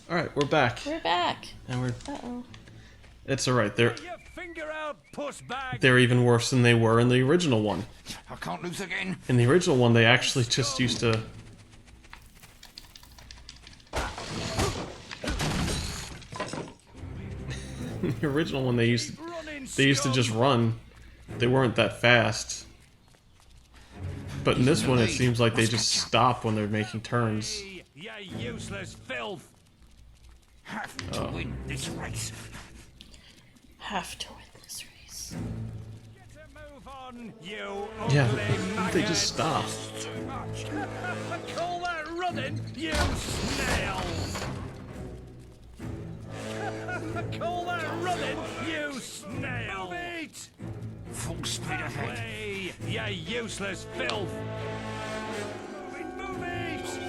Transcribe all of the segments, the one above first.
All right, we're back. We're back. And we're. Uh-oh. It's all right. Get your finger out, puss bag. They're even worse than they were in the original one. I can't lose again. In the original one, they actually just used to. In the original one, they used to just run. They weren't that fast. But in this one, it seems like they just stop when they're making turns. You useless filth. Have to win this race. Have to win this race. Get a move on, you Yeah, ugly they just stop. Too much. Call that running, you snail. Call that running, you snail. Move it. Full speed ahead. Way, you useless filth. Move it, move it.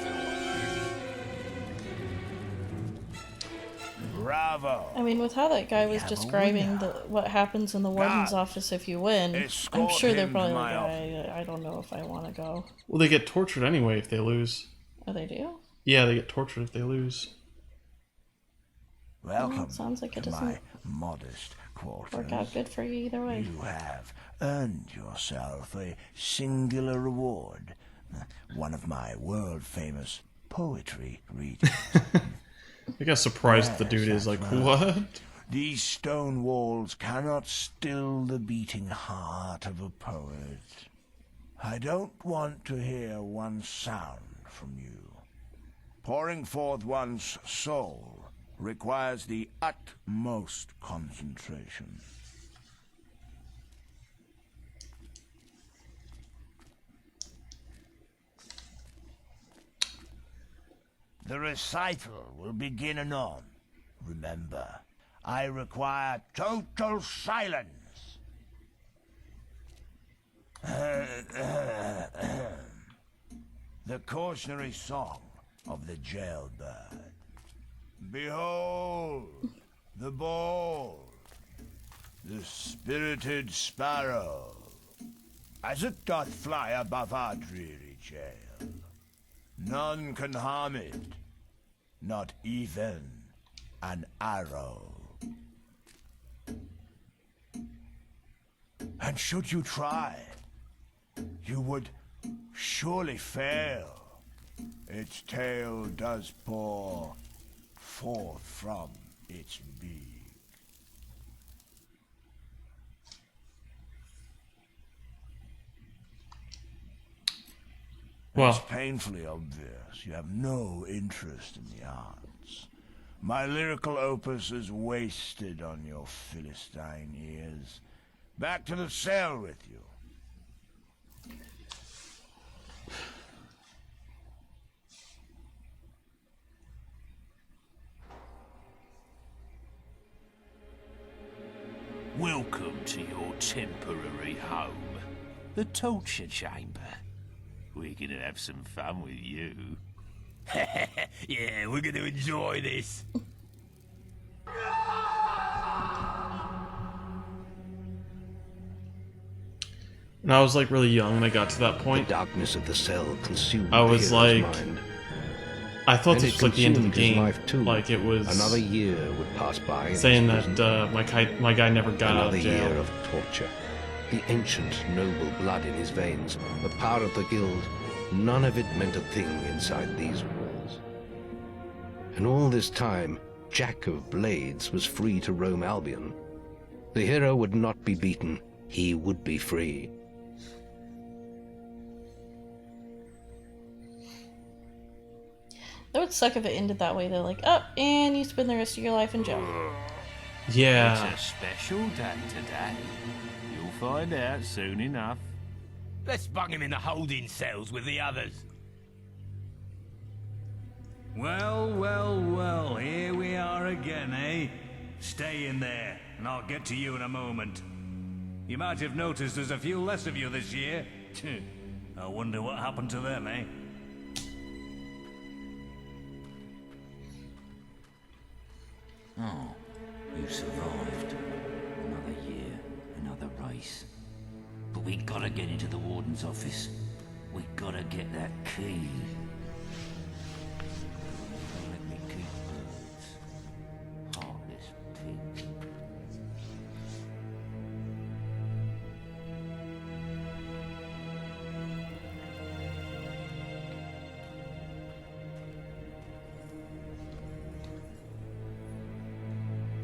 Bravo. I mean, with how that guy was describing what happens in the warden's office if you win, I'm sure they're probably like, I don't know if I want to go. Well, they get tortured anyway if they lose. Oh, they do? Yeah, they get tortured if they lose. Welcome sounds like it to doesn't my modest quarters. work out good for you either way. You have earned yourself a singular reward. One of my world-famous poetry readings. I got surprised the dude is like, what? These stone walls cannot still the beating heart of a poet. I don't want to hear one sound from you. Pouring forth one's soul requires the utmost concentration. The recital will begin anon. Remember, I require total silence. The cautionary song of the jailbird. Behold, the ball, the spirited sparrow, as it doth fly above our dreary jail. None can harm it, not even an arrow. And should you try, you would surely fail. Its tail does pour forth from its beak. Well, It's painfully obvious you have no interest in the arts. My lyrical opus is wasted on your Philistine ears. Back to the cell with you. Welcome to your temporary home, the torture chamber. We're gonna have some fun with you. Yeah, we're gonna enjoy this. and I was like really young when I got to that The point. darkness of the cell consumed I was the hero's like- mind. I thought And this it was like the end of the consumed his game. life too. Like it was Another year would pass by. in saying his that prison. my guy never got out Another of year jail. of torture. The ancient, noble blood in his veins, the power of the guild, none of it meant a thing inside these walls. And all this time, Jack of Blades was free to roam Albion. The hero would not be beaten. He would be free. That would suck if it ended that way. They're like, oh, and you spend the rest of your life in jail. Yeah. It's a special day today. You'll find out soon enough. Let's bung him in the holding cells with the others. Well, well, well, here we are again, eh? Stay in there, and I'll get to you in a moment. You might have noticed there's a few less of you this year. I wonder what happened to them, eh? Oh, you survived. Another year, another race. But we gotta get into the warden's office. We gotta get that key. Let me keep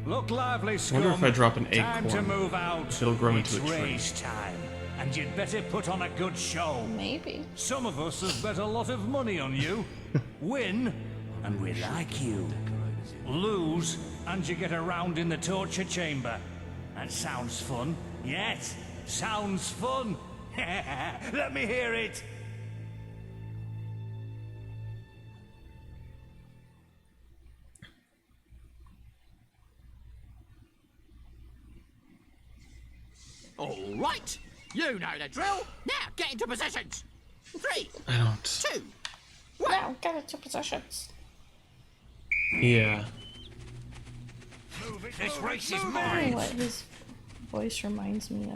Look lively, I scum. wonder if I drop an Time to acorn, move out. it'll grow It's into a tree. race time, and you'd better put on a good show. Maybe. Some of us have bet a lot of money on you. Win, and we like you. Lose, and you get around in the torture chamber. That sounds fun. Yes, sounds fun. Let me hear it. All right. You know the drill. Now get into positions. 3, I don't. 2. Now, get into positions. Yeah. This race is I don't know mine. what his voice reminds me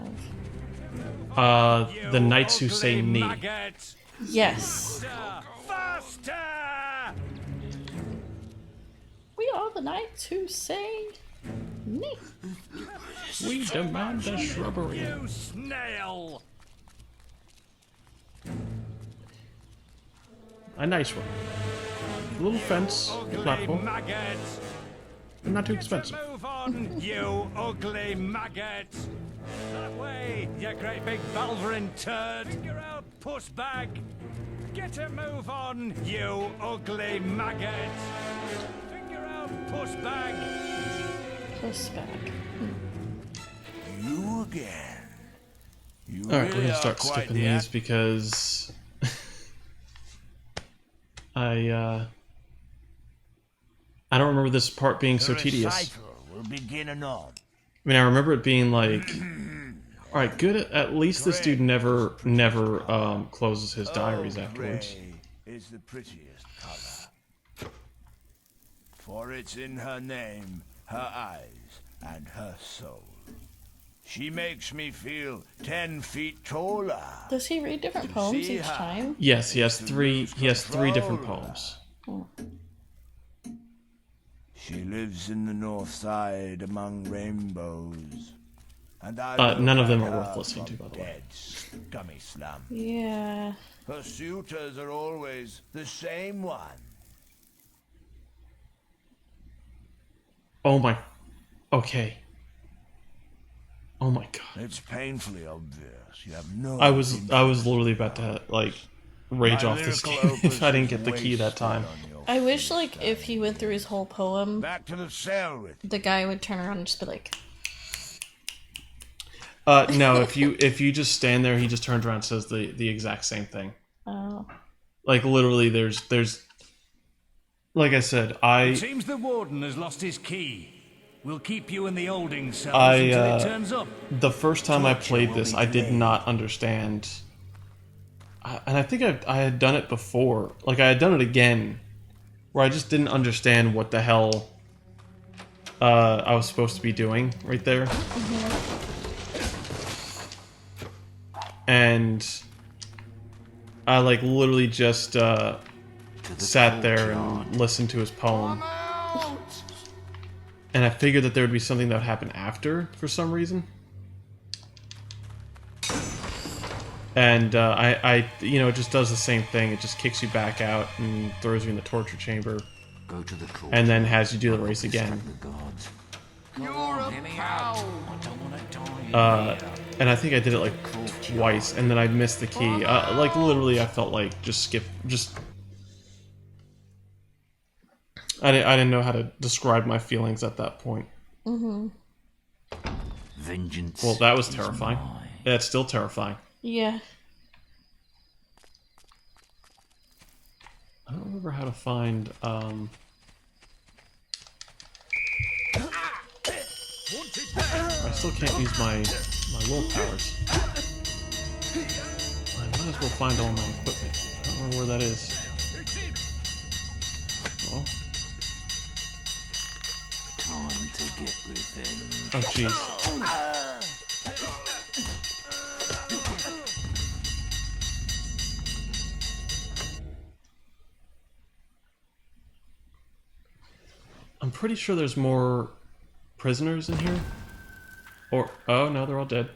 of. The Knights Who Say Ugly Knee. maggot. Yes. Faster! We are the knights who say me. We demand the shrubbery. You snail! A nice one. A little fence, a Ugly platform, maggot! but not too expensive. Move on, you ugly maggot! That way, you great big Balverin turd! Figure out, puss bag! Get a move on, you ugly maggot! Figure out, puss bag! Puss back. You again. You Alright, we're really gonna are start quite skipping the these because I don't remember this part being so The tedious. recital will begin anon. I mean, I remember it being like, alright, good. At least this dude never closes his diaries afterwards. Gray is the prettiest color, for it's in her name, her eyes, and her soul. She makes me feel 10 feet taller. Does he read different poems see each how- time? Yes, he has three. He has three different poems. She lives in the north side among rainbows. And I None of them look are at worth her listening to, from by the way. dead, scummy slum. Yeah. Her suitors are always the same one. Oh my. Okay. Oh my god. It's painfully obvious. You have no. I was literally about to like rage My off this lyrical game if I didn't opus get the key that wasted time. on your I wish, face. like, if he went through his whole poem, Back to the cell with you. the guy would turn around and just be like, No, if you just stand there, he just turns around and says the exact same thing. oh. Like literally, there's like I said, Seems the warden has lost his key. We'll keep you in the holding cells I, until it turns up. the first time I Torture played will this, be I did delayed. not understand. And I think I had done it before. Like I had done it again, where I just didn't understand what the hell I was supposed to be doing right there. And I like literally just sat there and listened to his poem. And I figured that there would be something that would happen after for some reason. And I it just does the same thing. It just kicks you back out and throws you in the torture chamber, Go to the court. and then has you do the race again. The gods. You're a pal. I don't want to die. And I think I did it like twice, and then I missed the key. Like literally, I felt like I didn't know how to describe my feelings at that point. Vengeance. Well, that was is terrifying. mine. Yeah, it's still terrifying. Yeah. I don't remember how to find. I still can't use my willpowers. I might as well find all my equipment. I don't remember where that is. Oh, Time to get revenge. oh jeez. I'm pretty sure there's more prisoners in here. Or oh no, they're all dead.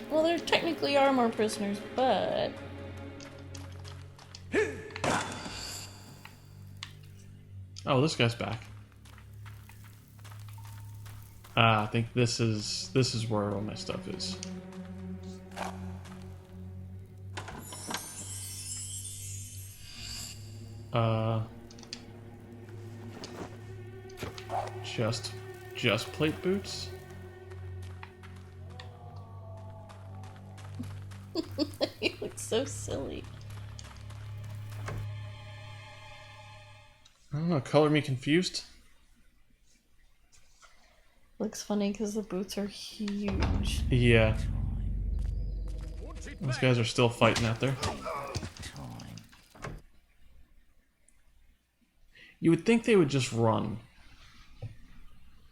Well, there technically are more prisoners, but Oh, this guy's back. I think this is where all my stuff is. Just plate boots? You look so silly. I don't know, color me confused. Looks funny because the boots are huge. Yeah. Those guys are still fighting out there. You would think they would just run.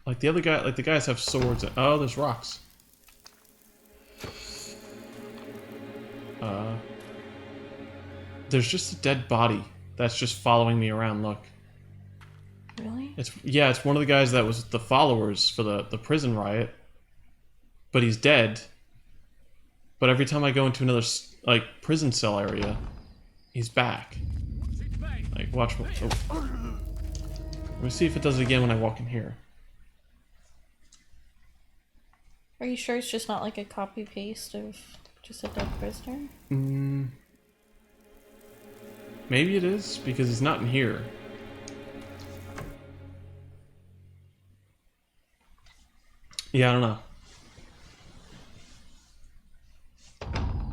Like the other guy, like the guys have swords. Oh, there's rocks. There's just a dead body that's just following me around. Look. Really? It's one of the guys that was the followers for the prison riot. But he's dead. But every time I go into another like prison cell area, he's back. Like watch. Oh. Let me see if it does it again when I walk in here. Are you sure it's just not like a copy paste of just a dead prisoner? Maybe it is because he's not in here. Yeah, I don't know.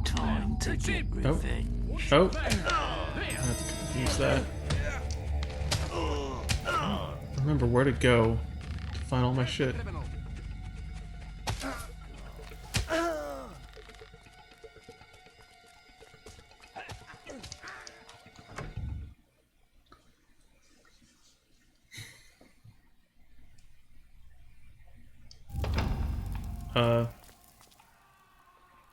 Time to get revenge. Oh. I have to confuse that. Remember where to go to find all my shit.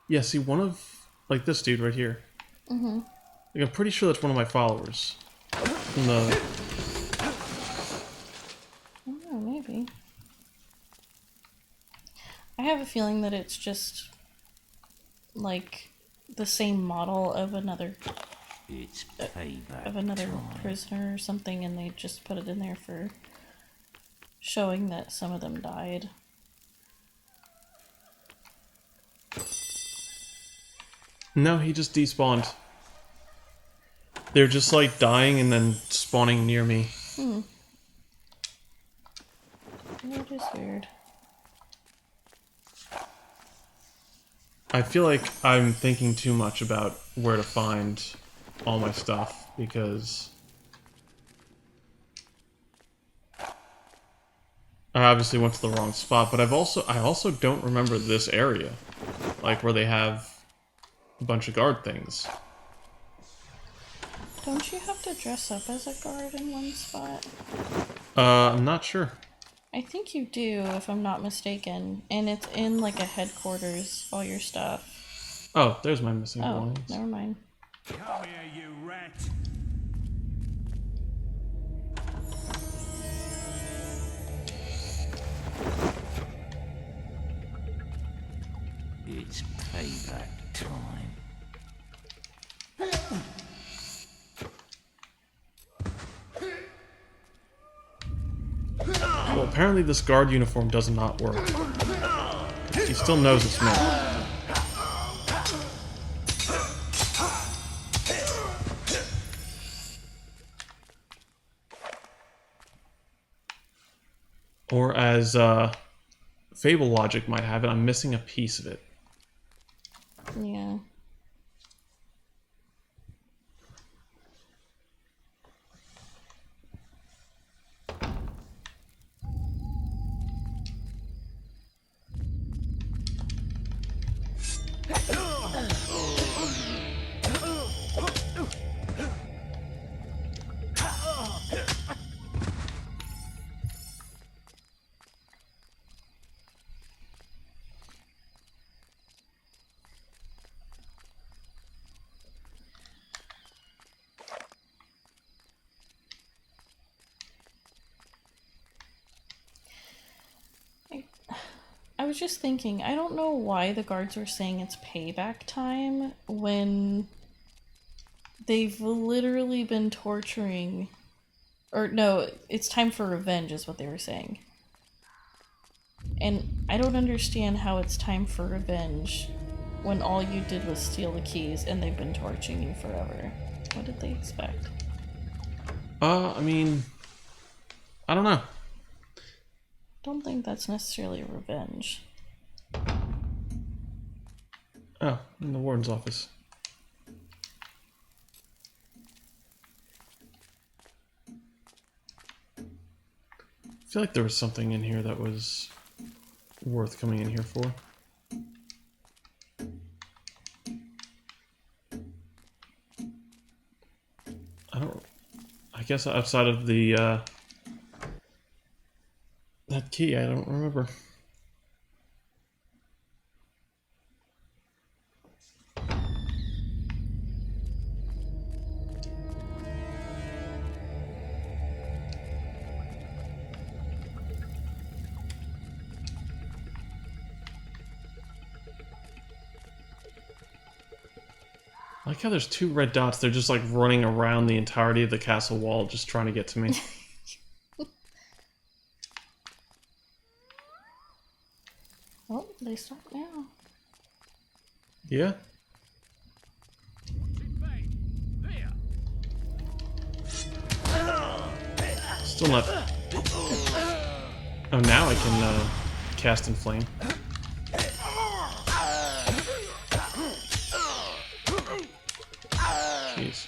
Yeah, see, one of, like, this dude right here. Mm-hmm. Like, I'm pretty sure that's one of my followers. From the... Oh, maybe. I have a feeling that it's just, like, the same model of another... It's payback of another time. prisoner or something, and they just put it in there for showing that some of them died. No, he just despawned. They're just like dying and then spawning near me. That is weird. I feel like I'm thinking too much about where to find all my stuff because I obviously went to the wrong spot, but I also don't remember this area, like where they have a bunch of guard things. Don't you have to dress up as a guard in one spot? I'm not sure. I think you do, if I'm not mistaken. And it's in like a headquarters, all your stuff. Oh, there's my missing Oh, belongings. never mind. Come here, you rat. It's payback time. Well, apparently this guard uniform does not work. He still knows it's me. Or as Fable logic might have it, I'm missing a piece of it. Yeah. I was just thinking, I don't know why the guards are saying it's payback time when they've literally been torturing... Or no, it's time for revenge is what they were saying. And I don't understand how it's time for revenge when all you did was steal the keys and they've been torching you forever. What did they expect? I mean, I don't know. Don't think that's necessarily revenge. Oh, in the warden's office. I feel like there was something in here that was worth coming in here for. I guess outside of the, that key, I don't remember. I like how there's two red dots. They're just like running around the entirety of the castle wall, just trying to get to me. Oh, they stop now. Yeah? Still not... Oh, now I can cast and flame. Jeez.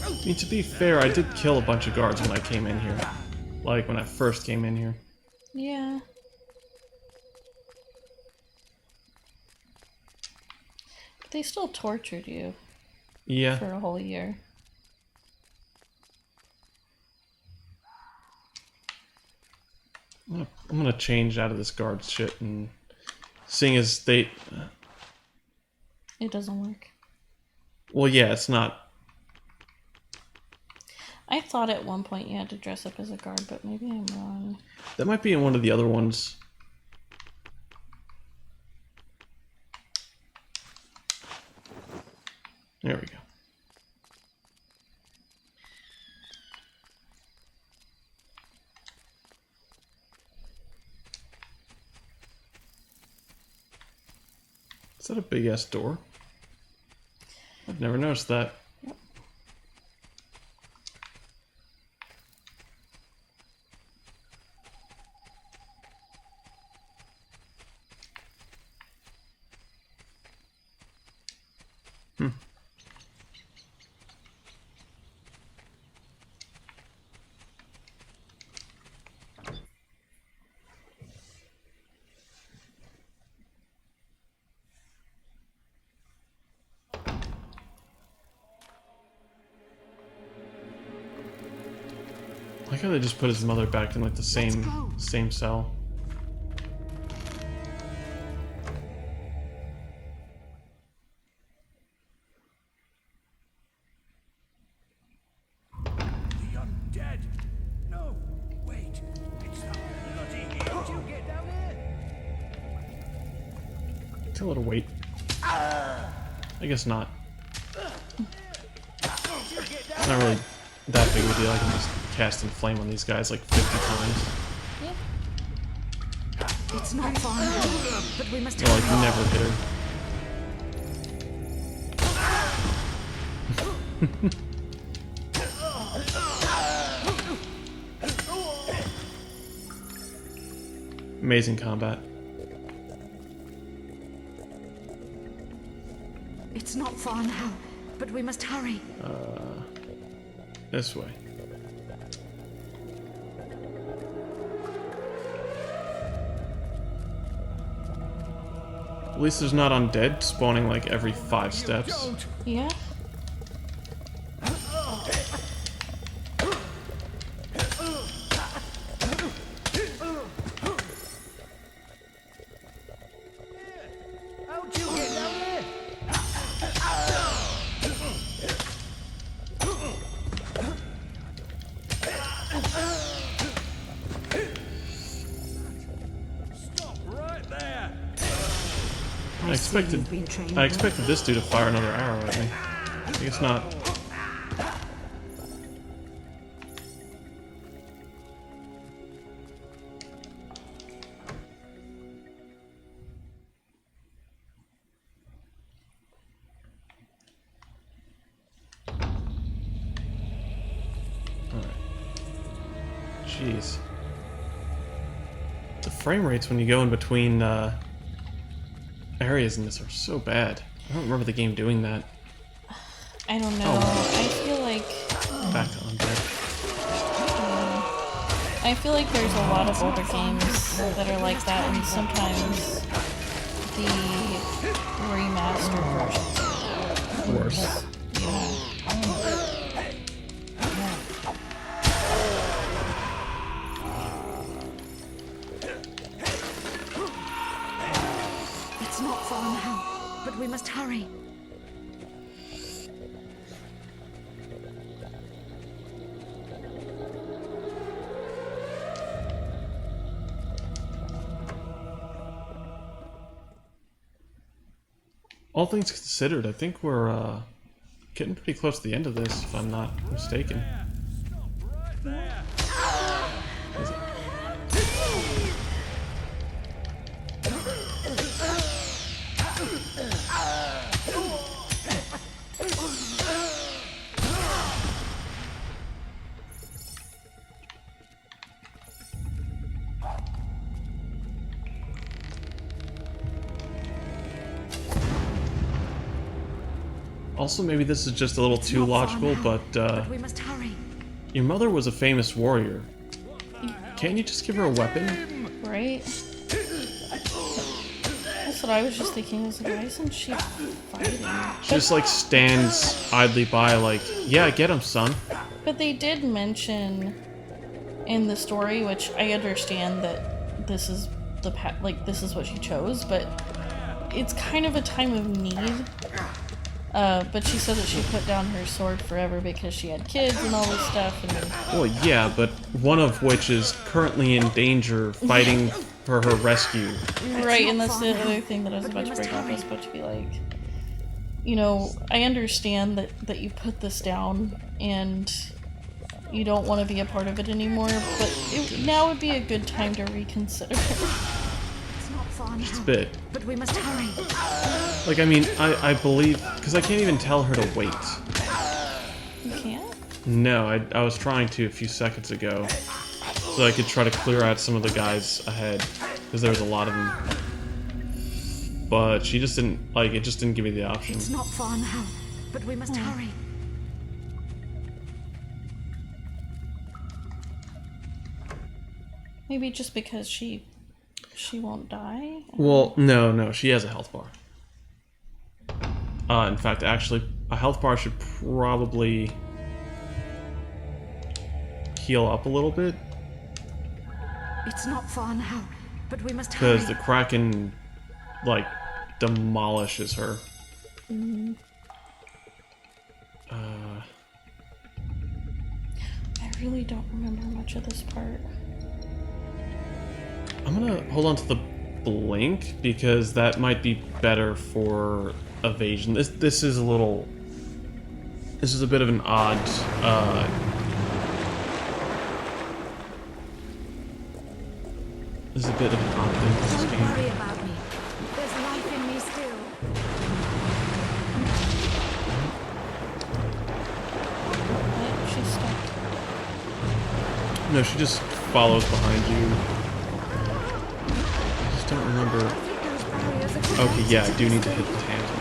I mean, to be fair, I did kill a bunch of guards when I came in here. Like, when I first came in here. Yeah. But they still tortured you Yeah. for a whole year. I'm gonna change out of this guard shit, and seeing as they... It doesn't work. Well, yeah, it's not... I thought at one point you had to dress up as a guard, but maybe I'm wrong. That might be in one of the other ones. There we go. Is that a big ass door? I've never noticed that. Yep. I like how they just put his mother back in like the same cell. The undead? No, wait. It's that bloody heel. Did you get down here? It's a little weight. I guess not. It's not really that big of a deal. I can just cast and flame on these guys like 50 times. It's not far now, but we must Or like never hit her. Amazing combat. It's not far now, but we must hurry. This way. At least there's not undead spawning like every 5 steps. Yeah? How'd you get down here? Stop right there! I expected this dude to fire another arrow at me. I guess not. Alright. Jeez. The frame rates when you go in between areas in this are so bad. I don't remember the game doing that. I don't know. I feel like Back to undead. I feel like there's a lot of older games that are like that, and sometimes the remastered versions are Worse. It's not far now, but we must hurry. All things considered, I think we're getting pretty close to the end of this, if I'm not mistaken. Is it? Also, maybe this is just a little too logical, but We must hurry. your mother was a famous warrior. Can't you just give her a weapon? right? That's what I was just thinking. Was like, why isn't she fighting? She just like stands idly by, like, yeah, get him, son. But they did mention in the story, which I understand that this is the this is what she chose, but it's kind of a time of need. But she said that she put down her sword forever because she had kids and all this stuff. And Well, yeah, but one of which is currently in danger fighting for her rescue. right, and that's the other thing that I was about to bring up. I was about to be like, you know, I understand that you put this down and you don't want to be a part of it anymore, but now would be a good time to reconsider. It's not far now, Just a bit. but we must hurry. Like, I mean, I believe... Because I can't even tell her to wait. You can't? No, I was trying to a few seconds ago. So I could try to clear out some of the guys ahead. Because there was a lot of them. But she just didn't... Like, it just didn't give me the option. It's not far now, but we must hurry. Maybe just because she won't die? Well, no, she has a health bar. In fact, actually, a health bar should probably heal up a little bit. It's not far now, but we must hurry. Because the Kraken, like, demolishes her. I really don't remember much of this part. I'm gonna hold on to the blink because that might be better for evasion. This is a little... This is a bit of an odd... This is a bit of an odd thing for this Don't game. worry about me. There's life in me still. What? She's stuck. No, she just follows behind you. I just don't remember... Those barriers are Okay, yeah, I do need to hit the tangent.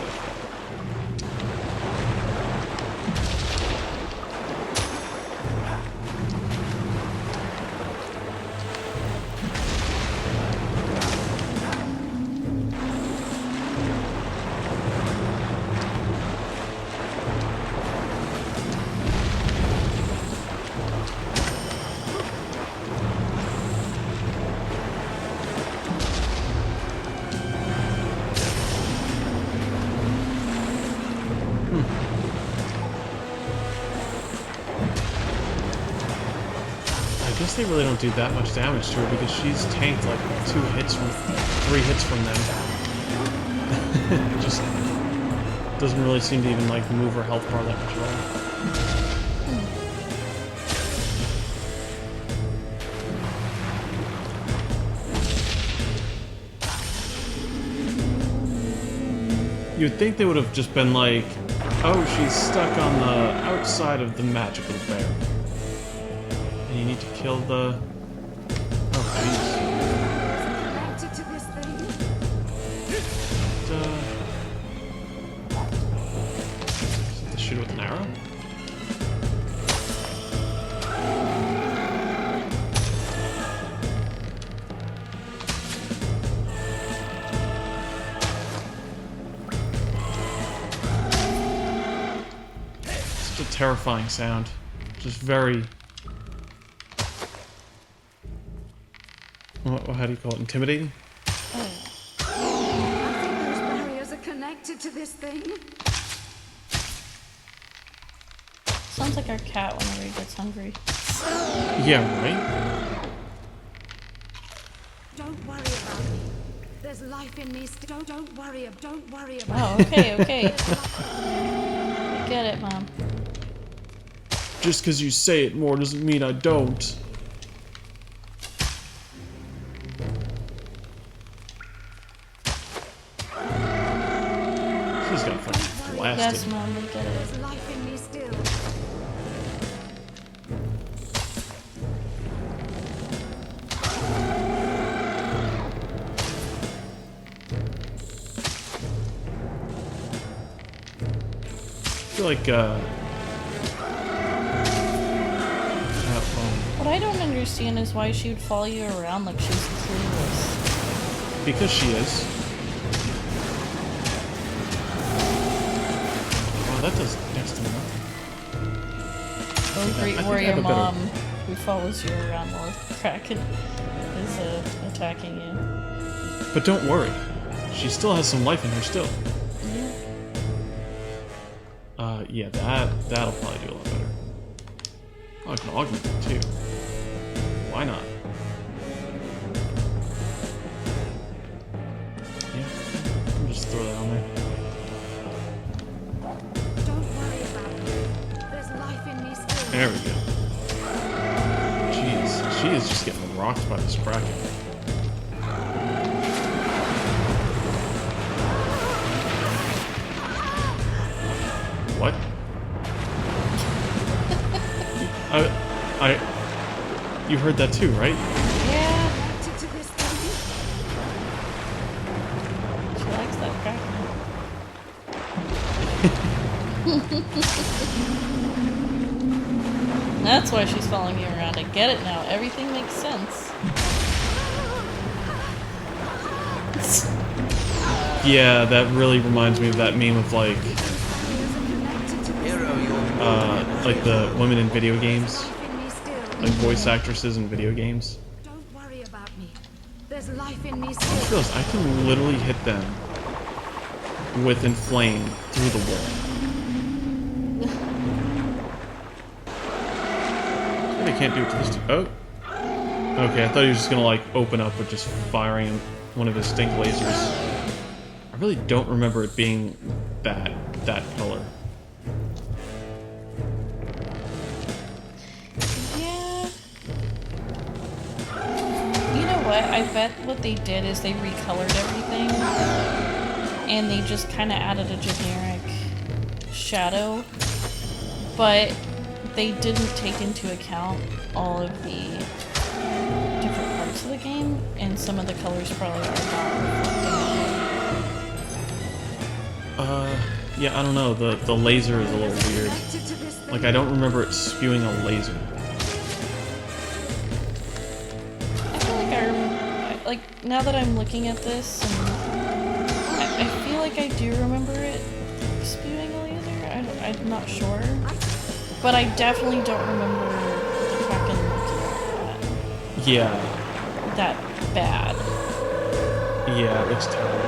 I guess they really don't do that much damage to her because she's tanked like 3 hits from them. Just doesn't really seem to even like move her health bar that much at all. You'd think they would have just been like, oh, she's stuck on the outside of the magical barrier. And you need to kill the... Oh, jeez. Connected to this thing. To shoot it with an arrow? Such a terrifying sound. Just very... How do you call it? Intimidating? I think those barriers are connected to this thing. Sounds like our cat whenever he gets hungry. Yeah, right? Don't worry about me. There's life in me. Don't worry about. Oh, okay, okay. I get it, Mom. Just because you say it more doesn't mean I don't. She's got fucking blasted. Yes, Mom, we get it. There's life in me still. I feel like, What I don't understand is why she would follow you around like she's clueless. because she is. Wow, that does next to nothing. Oh, I great think I warrior have a better- mom who follows you around while Kraken is attacking you. But don't worry. She still has some life in her still. Yeah, that'll probably do a lot better. Oh, I can augment it too. Why not? Yeah, I'll just throw that on there. Don't worry about me. There's life in me still. There we go. Jeez, she is just getting rocked by this Kraken. What? You heard that too, right? Yeah, Connected to this thing. she likes that Kraken. That's why she's following you around. I get it now. Everything makes sense. Yeah, that really reminds me of that meme of like the women in video games, Life in me still. like voice actresses in video games. Don't worry about me. There's life in me I still. realize I can literally hit them with Inflame through the wall. Maybe I can't do it to this dude. Oh. Okay, I thought he was just gonna like open up with just firing one of his stink lasers. I really don't remember it being that color. Yeah. You know what? I bet what they did is they recolored everything and they just kind of added a generic shadow, but they didn't take into account all of the different parts of the game, and some of the colors probably are not reflecting. Yeah, I don't know. The laser is a little weird. Connected to this thing. Like, I don't remember it spewing a laser. I feel like like now that I'm looking at this, and I feel like I do remember it spewing a laser. I'm not sure, but I definitely don't remember the Kraken looking Yeah. that bad. Yeah, it looks terrible.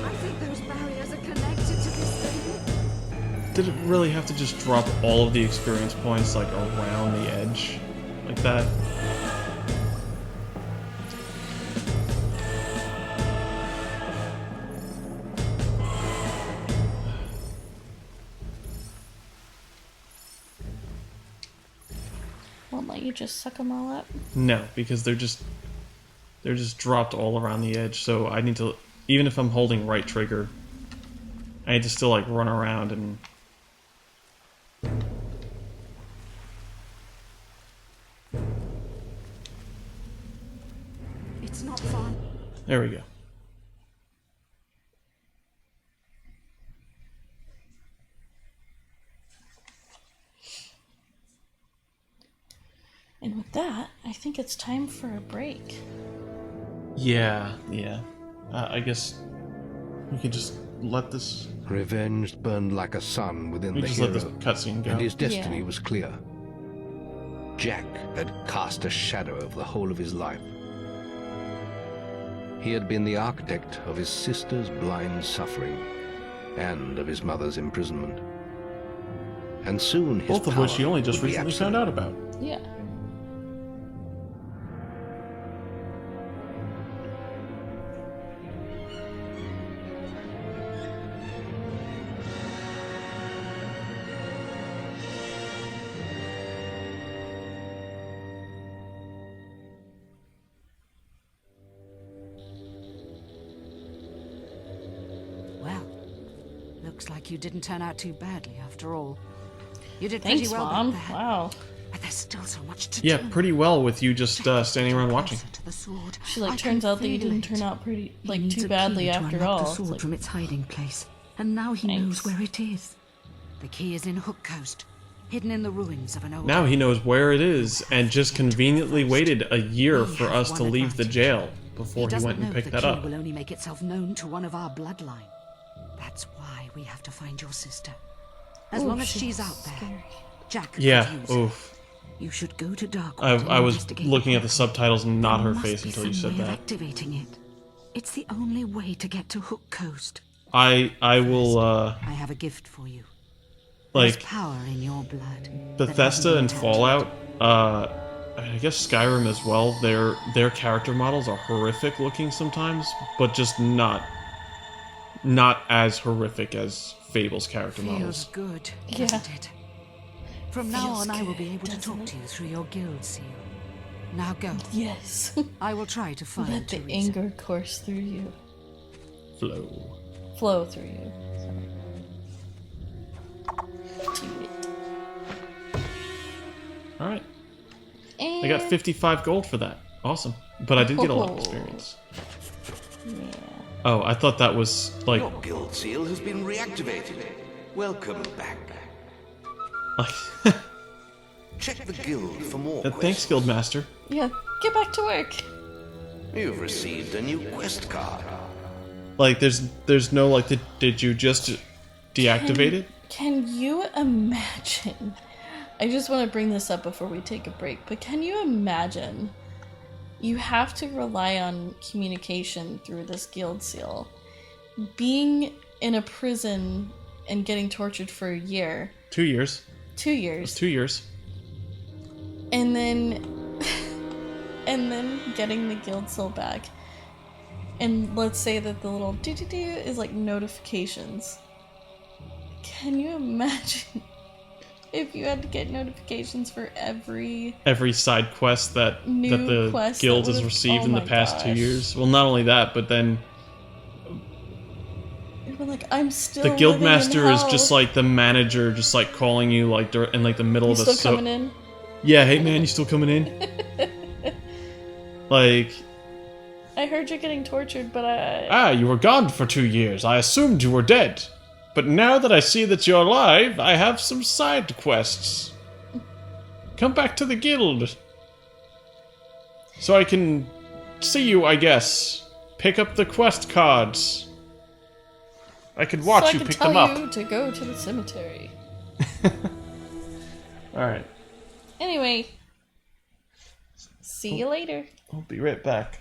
I think those barriers are connected to this thing. Did it really have to just drop all of the experience points, like, around the edge? Like that? you just suck them all up? No, because they're just dropped all around the edge. So I need to, even if I'm holding right trigger, I need to still like run around and. It's not fun. There we go. And with that, I think it's time for a break. Yeah. I guess we can just let this. Revenge burned like a sun within We the just hero, let this cutscene go. and his destiny Yeah. was clear. Jack had cast a shadow over the whole of his life. He had been the architect of his sister's blind suffering and of his mother's imprisonment. And soon his Both of which power he only just would be recently found absolute. out about. Yeah. Well, looks like you didn't turn out too badly after all. You did Thanks, pretty well Mom. back there. Wow. But there's still so much to Yeah, do. pretty well with you just standing around watching. Closer to the sword. She like I turns can out that you feel didn't it. turn out pretty He like needs too a badly key to after unlock all. the It's sword like, from its hiding place, and now he knows Thanks. where it is. The key is in Hook Coast, hidden in the ruins of an old. Now he knows where it is, and just conveniently waited a year for us to leave the jail before he doesn't went and know picked the that key up. will only make itself known to one of our bloodline. That's why we have to find your sister. As Ooh, long as she's she's out there, scary. Jack could Yeah, use her. oof. You should go to Darkwood. I and was investigate looking at the portal. subtitles and not There her must face be until you some said way of that. activating it. It's the only way to get to Hook Coast. I will I have a gift for you. There's like power in your blood. that Bethesda hasn't and been Fallout. I guess Skyrim as well. Their character models are horrific looking sometimes, but just not as horrific as Fable's character Feels models. good, Yeah. doesn't it? From now Feels on, I will good, be able to doesn't talk it? to you through your guild seal. Now go. Yes. I will try to find Let the Teresa. anger course through you. Flow. Flow through you. Sorry. Do it. All right. And I got 55 gold for that. Awesome. But I did get a lot of Oh. experience. Yeah. Oh, I thought that was like Your guild seal has been reactivated. Welcome back. like Check the guild for more thanks, quests. Guildmaster. Yeah. Get back to work. You've received a new quest card. Like there's no like did you just deactivate it? Can you imagine? I just want to bring this up before we take a break, but can you imagine you have to rely on communication through this guild seal, being in a prison and getting tortured for a year, 2 years. 2 years, 2 years. and then getting the guild seal back, and let's say that the little do is like notifications. Can you imagine if you had to get notifications for every Side quest that New the quest guild that has would've- received oh in the my past 2 gosh. years? Well, not only that, but then you'd be like, I'm still the guild living in master is hell. just like the manager, just like calling you like in like the middle You of still the coming in? Yeah, hey man, you still coming in? Like, I heard you're getting tortured, but you were gone for 2 years. I assumed you were dead. But now that I see that you're alive, I have some side quests. Come back to the guild. So I can see you, I guess. Pick up the quest cards. I could watch so I you can pick tell them up. you to go to the cemetery. Alright, Anyway, see you later. I'll be right back.